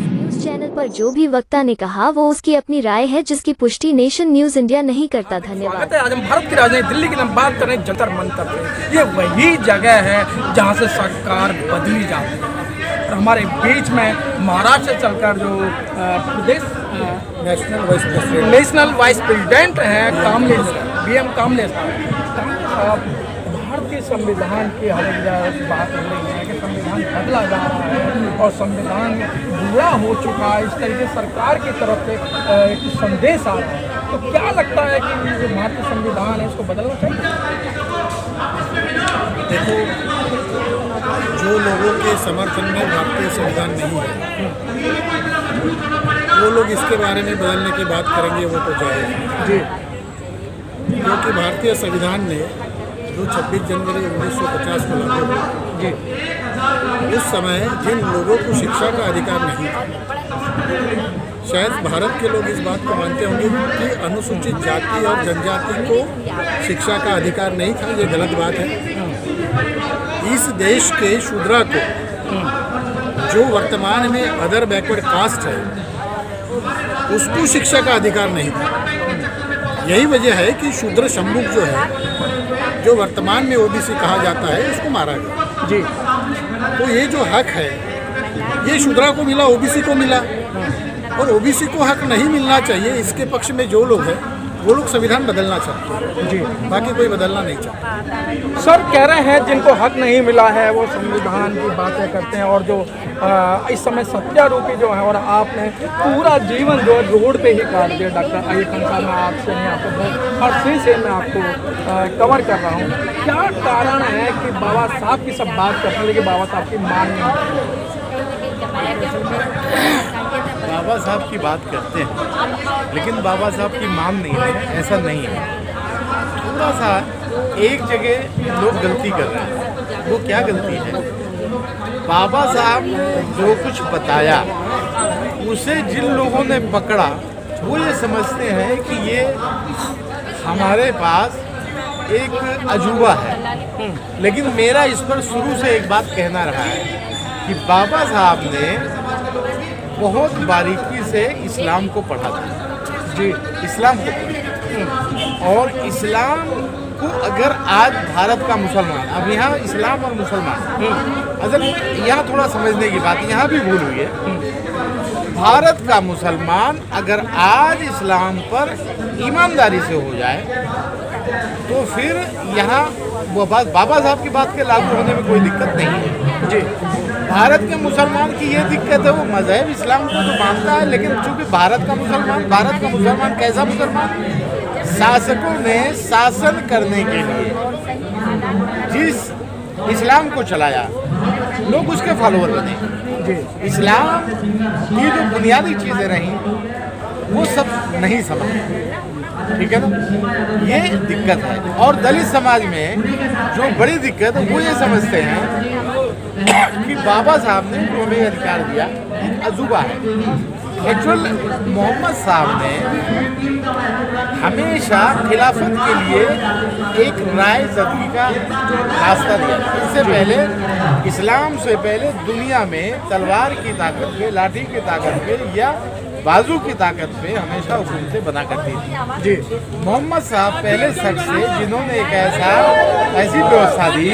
News channel पर जो भी वक्ता ने कहा वो उसकी अपनी राय है, जिसकी पुष्टि नेशन न्यूज इंडिया नहीं करता। धन्यवाद। आज हम भारत की राजधानी दिल्ली की बात करें जंतर मंतर पे, ये वही जगह है जहाँ से सरकार बदली जाती है। और हमारे बीच में महाराष्ट्र से चलकर जो प्रदेश नेशनल वाइस प्रेसिडेंट हैं कामलेश, BM कामलेश साहब, भारतीय संविधान की हर एक बात हो रही है कि संविधान बदला जा रहा है और संविधान बुरा हो चुका है, इस तरीके सरकार की तरफ से एक संदेश आ रहा है। तो क्या लगता है कि जो भारतीय संविधान है इसको बदलना चाहिए? देखो, जो लोगों के समर्थन में भारतीय संविधान नहीं है वो लोग इसके बारे में बदलने की बात करेंगे, वो तो जाएगा जी। क्योंकि भारतीय संविधान ने जो 26 जनवरी 1950 को लागू हुआ जी, उस समय जिन लोगों को शिक्षा का अधिकार नहीं था, शायद भारत के लोग इस बात को मानते होंगे कि अनुसूचित जाति और जनजाति को शिक्षा का अधिकार नहीं था, ये गलत बात है। इस देश के शूद्रा को, जो वर्तमान में अदर बैकवर्ड कास्ट है, उसको शिक्षा का अधिकार नहीं था। यही वजह है कि शूद्र शंभुक जो है, जो वर्तमान में OBC कहा जाता है, उसको मारा गया जी। तो ये जो हक है ये शूद्रा को मिला, OBC को मिला, और OBC को हक नहीं मिलना चाहिए। इसके पक्ष में जो लोग हैं वो लोग संविधान बदलना चाहते हैं जी, बाकी कोई बदलना नहीं चाहता। सर कह रहे हैं जिनको हक नहीं मिला है वो संविधान की बातें करते हैं, और जो इस समय सत्यारूपी जो है, और आपने पूरा जीवन जो है रोड पे ही काट दिया। डॉक्टर आयुष साहब, मैं आपसे नहीं, आपको हर चीज़ से मैं आपको कवर कर रहा हूँ। क्या कारण है कि बाबा साहब की सब बात करते हैं लेकिन बाबा साहब की मान नहीं? बाबा साहब की बात करते हैं लेकिन बाबा साहब की मान नहीं है, ऐसा नहीं है। थोड़ा सा एक जगह लोग गलती कर रहे हैं। वो क्या गलती है? बाबा साहब ने जो कुछ बताया उसे जिन लोगों ने पकड़ा वो ये समझते हैं कि ये हमारे पास एक अजूबा है। लेकिन मेरा इस पर शुरू से एक बात कहना रहा है कि बाबा साहब ने बहुत बारीकी से इस्लाम को पढ़ा था जी, इस्लाम को। और इस्लाम को अगर आज भारत का मुसलमान, अब यहाँ इस्लाम और मुसलमान, अगर यहाँ थोड़ा समझने की बात, यहाँ भी भूल हुई है। भारत का मुसलमान अगर आज इस्लाम पर ईमानदारी से हो जाए तो फिर यहाँ वो बात बाबा साहब की बात के लागू होने में कोई दिक्कत नहीं है जी। भारत के मुसलमान की ये दिक्कत है, वो मज़हब इस्लाम को तो मानता है, लेकिन चूंकि भारत का मुसलमान कैसा मुसलमान? शासकों ने शासन करने के लिए जिस इस्लाम को चलाया, लोग उसके फॉलोअर बने। इस्लाम की जो बुनियादी चीज़ें रहीं वो सब नहीं समझ, ठीक है ना? ये दिक्कत है। और दलित समाज में जो बड़ी दिक्कत है वो ये समझते हैं कि बाबा साहब ने जो हमें अधिकार दिया एक अजूबा है। एक्चुअल मोहम्मद साहब ने हमेशा खिलाफत के लिए एक राय ज़दगी का रास्ता दिया। इससे पहले, इस्लाम से पहले दुनिया में तलवार की ताकत पे, लाठी की ताकत पे या बाजू की ताकत पे हमेशा हुकूमतें बना करती थी जी। मोहम्मद साहब पहले शख्स थे जिन्होंने एक ऐसी व्यवस्था दी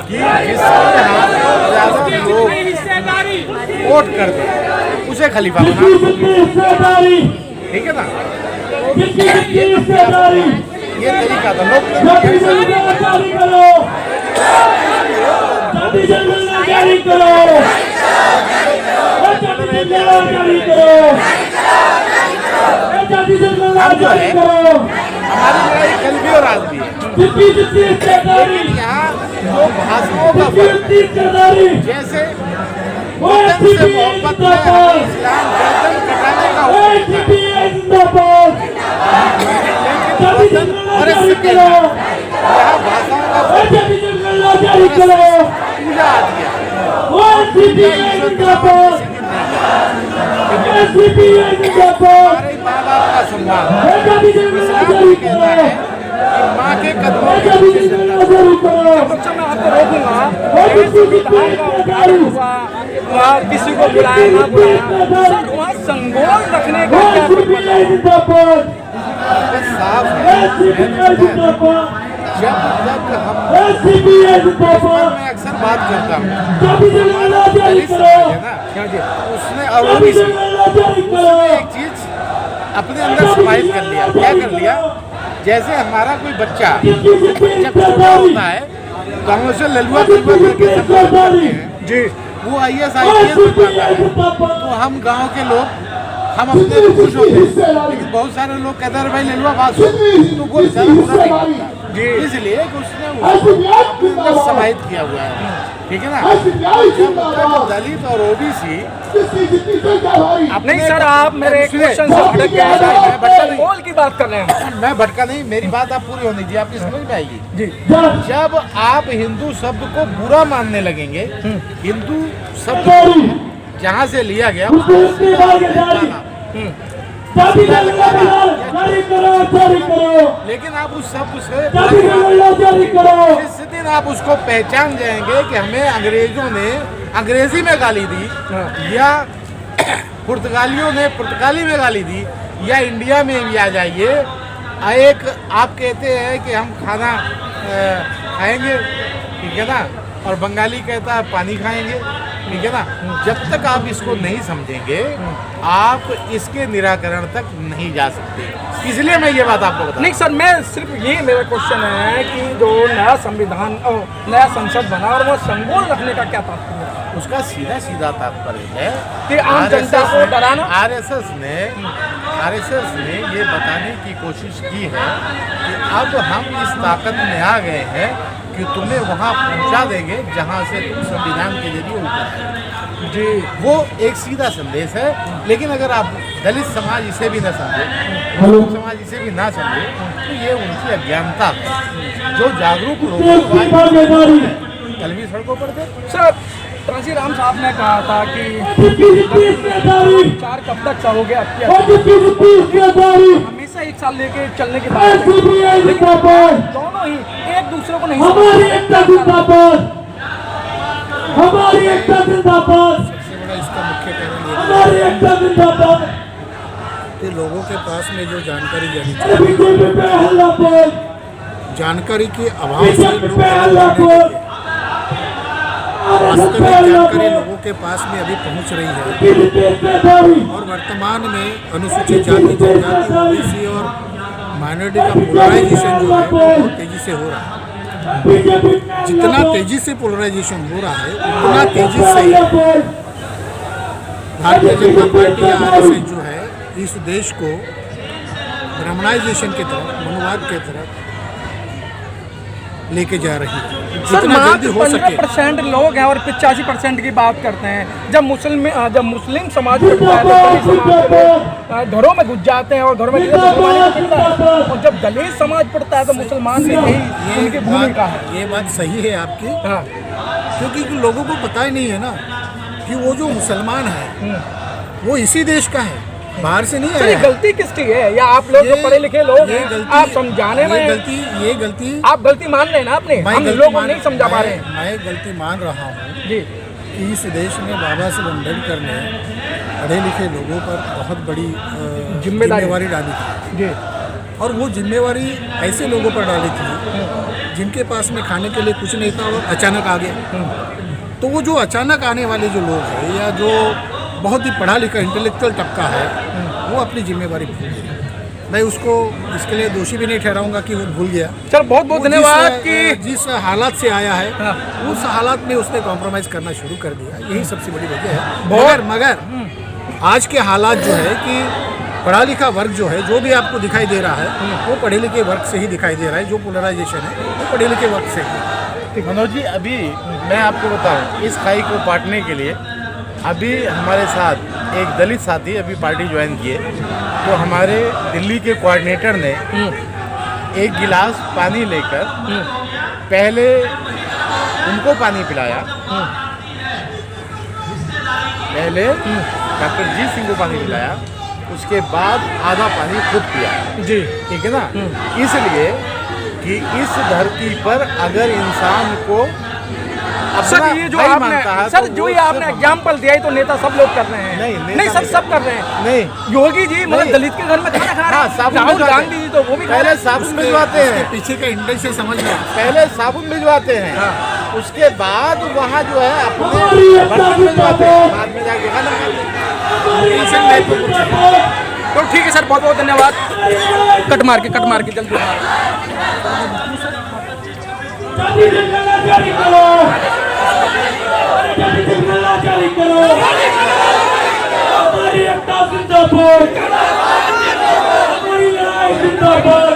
कि जिसमें ज़्यादा लोग वोट कर दें उसे खलीफा बना, ठीक है ना? ये तरीका था लोग हम जो है हमारी लड़ाई कल भी और आज भी है। लेकिन यहाँ जो भाषणों का फर्क, जैसे वतन से मोहब्बत में हमें इस्लाम गर्दन कटाने का यहाँ भाषाओं का पूजा आती है। हमारे माँ बाप का सम्मान, इस्लाम कहता है कि माँ के कदमों बच्चा मैं आपको रोकूंगा, ये संविधान का उद्घाटन हुआ, वहाँ किसी को बुलाया ना बुलाया, सर वहाँ संगोल रखने का क्या पर्पस है? बस साफ है। जब हम मैं अक्सर बात करता हूँ, हमारा दलित समाज है ना, क्या जी? उसने और वो भी उसने एक चीज अपने अंदर समाहित कर लिया। क्या कर लिया? जैसे हमारा कोई बच्चा जब छोटा होता है तो हम उसे ललुआ तलुआ करके संबोधित करते हैं जी, वो IAS IPS बन जाता है, तो हम गांव के लोग हम अपने में खुश होते हैं। लेकिन बहुत सारे लोग कहते हैं भाई ललुआ पास हो, तो वो बेचारा बुरा नहीं मानता जी, इसलिए उसने उसको अपने अंदर समाहित किया हुआ है, ठीक है ना। जब दलित और OBC नहीं सर, आप मेरे क्वेश्चन से भटक गए, संगोल की बात कर रहे हैं। मैं भटका नहीं, मेरी बात आप पूरी होनी चाहिए, आपकी समझ में आएगी जी। जब आप हिंदू शब्द को बुरा मानने लगेंगे, हिंदू शब्द जहाँ से लिया गया लेकिन आप उस शब्द से जिस दिन आप उसको पहचान जाएंगे कि हमें अंग्रेजों ने अंग्रेजी में गाली दी या पुर्तगालियों ने पुर्तगाली में गाली दी या इंडिया में भी आ जाइए, एक आप कहते हैं कि हम खाना खाएंगे, ठीक है ना, और बंगाली कहता है पानी खाएंगे, ठीक है ना। जब तक आप इसको नहीं समझेंगे आप इसके निराकरण तक नहीं जा सकते, इसलिए मैं ये बात आपको बता। नहीं सर, मैं सिर्फ ये मेरा क्वेश्चन है कि जो नया संविधान और नया संसद बना और वो संगोल रखने का क्या तात्पर्य है? उसका सीधा सीधा तात्पर्य है कि आम जनता को डराना। RSS ने ये बताने की कोशिश की है कि अब हम इस ताकत में आ गए हैं कि तुम्हें वहाँ पहुँचा देंगे जहाँ से तुम संविधान के जरिए ऊपर आए जी। वो एक सीधा संदेश है, लेकिन अगर आप दलित समाज इसे भी न समझे, हिंदू समाज इसे भी ना समझे, तो ये उनकी अज्ञानता है। जो जागरूक लोग कल भी सड़कों पर थे सर, तुलसी राम साहब ने कहा था कि चार कब तक सहोगे, हमेशा एक साल लेके चलने की बात है, लेकिन दोनों ही एक दूसरे को नहीं हमारी एकता जिंदाबाद, हमारी एकता जिंदाबाद, सबसे बड़ा इसका मुख्य कारण ये हमारी एकता जिंदाबाद। कि लोगों के पास में जो जानकारी जानी बीजेपी पे हल्ला बोल, चाहिए, जानकारी के अभाव से बीजेपी लोग पे हल्ला बोल, वास्तविक जानकारी लोगों के पास में अभी पहुंच रही है। बीजेपी पे दारी, और वर्तमान में अनुसूचित जाति, जनजाति, OBC और माइनॉरिटी का पोलराइजेशन जो है वो बहुत तेजी से हो रहा है। बीजेपी जितना तेजी से पोलराइजेशन हो रहा है उतना तेजी से भारतीय जनता पार्टी या RSS जो है इस देश को ब्राह्मणाइजेशन की तरफ, मनुवाद की तरफ लेके जा रही है। सर, जितना जल्दी मात्र हो सके 15% लोग हैं और 85% की बात करते हैं। जब मुस्लिम समाज पिटता है तो दलित समाज के लोग घरों में घुस जाते हैं और घरों में मुसलमान पिटता है, और जब दलित समाज पिटता है तो मुसलमान में यही उनकी भूमिका है। ये बात सही है आपकी, हाँ, क्योंकि लोगों को पता ही नहीं है ना कि वो जो मुसलमान है वो इसी देश का है, बाहर से नहीं सर, आया ये है। गलती किसकी है? या आप लोग जो पढ़े लिखे लोग ये हैं, गलती- आप समझाने में ये गलती आप गलती मान रहे हैं ना अपने, मैं हम गलती लोग को मान- नहीं समझा पा रहे हैं मैं गलती मान रहा हूँ जी। कि इस देश में बाबा साहब अम्बेडकर ने पढ़े लिखे लोगों पर बहुत बड़ी जिम्मेवारी डाली थी जी, और वो जिम्मेवारी ऐसे लोगों पर डाली थी जिनके पास में खाने के लिए कुछ नहीं था और अचानक आ गया। तो वो जो अचानक आने वाले जो लोग हैं या जो बहुत ही पढ़ा लिखा इंटेलेक्चुअल तबका है वो अपनी जिम्मेवारी भूल गया। मैं उसको इसके लिए दोषी भी नहीं ठहराऊंगा कि वो भूल गया। सर बहुत बहुत वो धन्यवाद जिस- कि जिस हालात से आया है हाँ। उस हालात में उसने कॉम्प्रोमाइज़ करना शुरू कर दिया, यही सबसे बड़ी वजह है। बहुत- मगर आज के हालात जो है कि पढ़ा लिखा वर्ग जो है, जो भी आपको दिखाई दे रहा है वो पढ़े लिखे वर्ग से ही दिखाई दे रहा है। जो पोलराइजेशन है वो पढ़े लिखे वर्ग से है। मनोज जी, अभी मैं आपको बताऊं, इस खाई को पाटने के लिए अभी हमारे साथ एक दलित साथी अभी पार्टी ज्वाइन किए, तो हमारे दिल्ली के कोऑर्डिनेटर ने एक गिलास पानी लेकर पहले उनको पानी पिलाया, पहले डॉक्टर जीत सिंह को पानी पिलाया, उसके बाद आधा पानी खुद पिया जी, ठीक है ना। इसलिए कि इस धरती पर अगर इंसान को सर अपना ये जो भाई आपने मानता है, सर तो जो वो ये आपने सिर्फ- एग्जाम्पल दिया है तो नेता सब लोग कर रहे हैं नहीं, नेता नहीं नहीं सब कर रहे हैं नहीं, योगी जी मतलब नहीं। दलित के घर में खाना खा रहे हाँ, हैं साबुन राहुल भिजवाते गांधी जी तो वो भी खा रहे पहले हैं साबुन भिजवाते हैं, पीछे का इंडेक्स समझ में आता पहले साबुन भिजवाते हैं, हाँ। उसके बाद वहाँ जो है अपने बर्तन भिजवाते हैं, बाद में जाके खाना खाते हैं। तो ठीक है सर बहुत बहुत धन्यवाद कट मार के जल्दी हमारी एकता जिंदाबाद, हमारी लड़ाई जिंदाबाद।